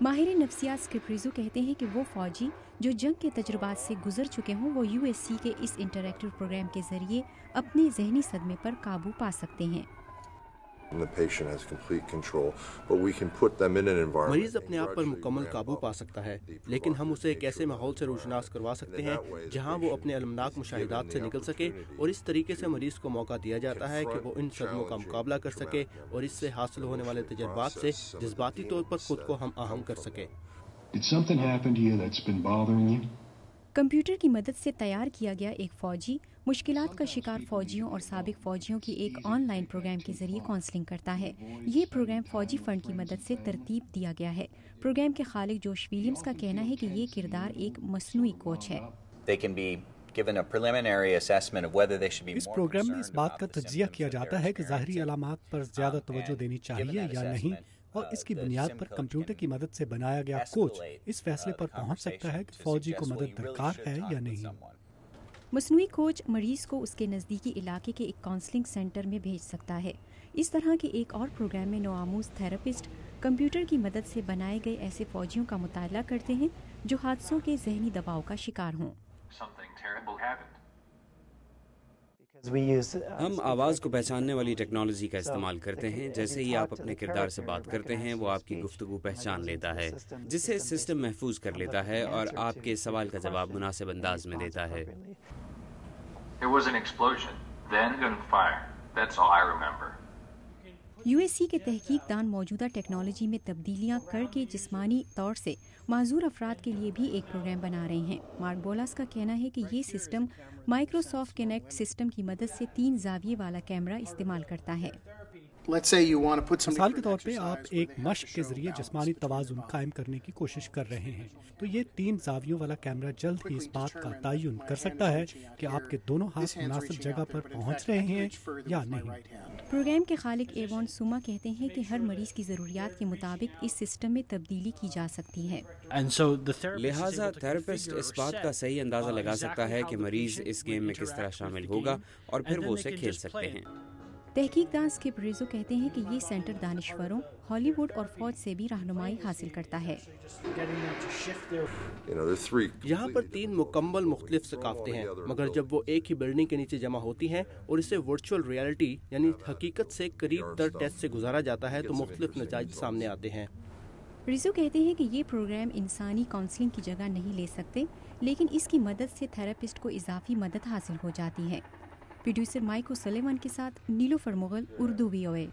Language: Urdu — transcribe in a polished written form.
ماہر نفسیات اسکپ ریزو کہتے ہیں کہ وہ فوجی جو جنگ کے تجربات سے گزر چکے ہوں وہ USC کے اس انٹریکٹیو پروگرام کے ذریعے اپنے ذہنی صدمے پر قابو پا سکتے ہیں۔ مریض اپنے آپ پر مکمل قابو پا سکتا ہے، لیکن ہم اسے ایک ایسے ماحول سے روشناس کروا سکتے ہیں جہاں وہ اپنے المناک مشاہدات سے نکل سکے، اور اس طریقے سے مریض کو موقع دیا جاتا ہے کہ وہ ان صدموں کا مقابلہ کر سکے اور اس سے حاصل ہونے والے تجربات سے جذباتی طور پر خود کو ہم آہنگ کر سکے۔ کمپیوٹر کی مدد سے تیار کیا گیا ایک فوجی مشکلات کا شکار فوجیوں اور سابق فوجیوں کی ایک آن لائن پروگرام کے ذریعے کونسلنگ کرتا ہے۔ یہ پروگرام فوجی فنڈ کی مدد سے ترتیب دیا گیا ہے۔ پروگرام کے خالق جوش ولیمز کا کہنا ہے کہ یہ کردار ایک مصنوعی کوچ ہے۔ اس پروگرام میں اس بات کا تجزیہ کیا جاتا ہے کہ ظاہری علامات پر زیادہ توجہ دینی چاہیے یا نہیں، اور اس کی بنیاد پر کمپیوٹر کی مدد سے بنایا گیا کوچ اس فیصلے پر پہنچ سکتا ہے کہ فوجی کو مدد درکار ہے یا نہیں۔ مصنوعی کوچ مریض کو اس کے نزدیکی علاقے کے ایک کونسلنگ سینٹر میں بھیج سکتا ہے۔ اس طرح کے ایک اور پروگرام میں نوآموز تھراپسٹ کمپیوٹر کی مدد سے بنائے گئے ایسے فوجیوں کا مطالعہ کرتے ہیں جو حادثوں کے ذہنی دباؤ کا شکار ہوں۔ ہم آواز کو پہچاننے والی ٹیکنالوجی کا استعمال کرتے ہیں۔ جیسے ہی آپ اپنے کردار سے بات کرتے ہیں وہ آپ کی گفتگو پہچان لیتا ہے، جسے سسٹم محفوظ کر لیتا ہے اور آپ کے سوال کا جواب مناسب انداز میں دیتا ہے۔ USC کے تحقیق دان موجودہ ٹیکنالوجی میں تبدیلیاں کر کے جسمانی طور سے معذور افراد کے لیے بھی ایک پروگرام بنا رہے ہیں۔ مارک بولاس کا کہنا ہے کہ یہ سسٹم مائکروسافٹ کنیکٹ سسٹم کی مدد سے 3 زاویے والا کیمرہ استعمال کرتا ہے۔ مثال کے طور پہ آپ ایک مشق کے ذریعے جسمانی توازن قائم کرنے کی کوشش کر رہے ہیں، تو یہ 3 زاویوں والا کیمرہ جلد ہی اس بات کا تعین کر سکتا ہے کہ آپ کے دونوں ہاتھ مناسب جگہ پر پہنچ رہے ہیں یا نہیں۔ پروگرام کے خالق ایوان سوما کہتے ہیں کہ ہر مریض کی ضروریات کے مطابق اس سسٹم میں تبدیلی کی جا سکتی ہے۔ لہٰذا تھراپسٹ اس بات کا صحیح اندازہ لگا سکتا ہے کہ مریض اس گیم میں کس طرح شامل ہوگا اور پھر وہ اسے کھیل سکتے ہیں۔ تحقیق دان اسکپ ریزو کہتے ہیں کہ یہ سینٹر دانشوروں، ہالی ووڈ اور فوج سے بھی رہنمائی حاصل کرتا ہے۔ یہاں پر 3 مکمل مختلف ثقافتیں ہیں، مگر جب وہ ایک ہی بلڈنگ کے نیچے جمع ہوتی ہیں اور اسے ورچوئل ریالٹی یعنی حقیقت سے قریب تر ٹیسٹ سے گزارا جاتا ہے تو مختلف نتائج سامنے آتے ہیں۔ ریزو کہتے ہیں کہ یہ پروگرام انسانی کونسلنگ کی جگہ نہیں لے سکتے، لیکن اس کی مدد سے تھراپسٹ کو اضافی مدد حاصل ہو جاتی ہے۔ پروڈیوسر مائک اوسلیون کے ساتھ نیلوفر مغل، اردو VOA۔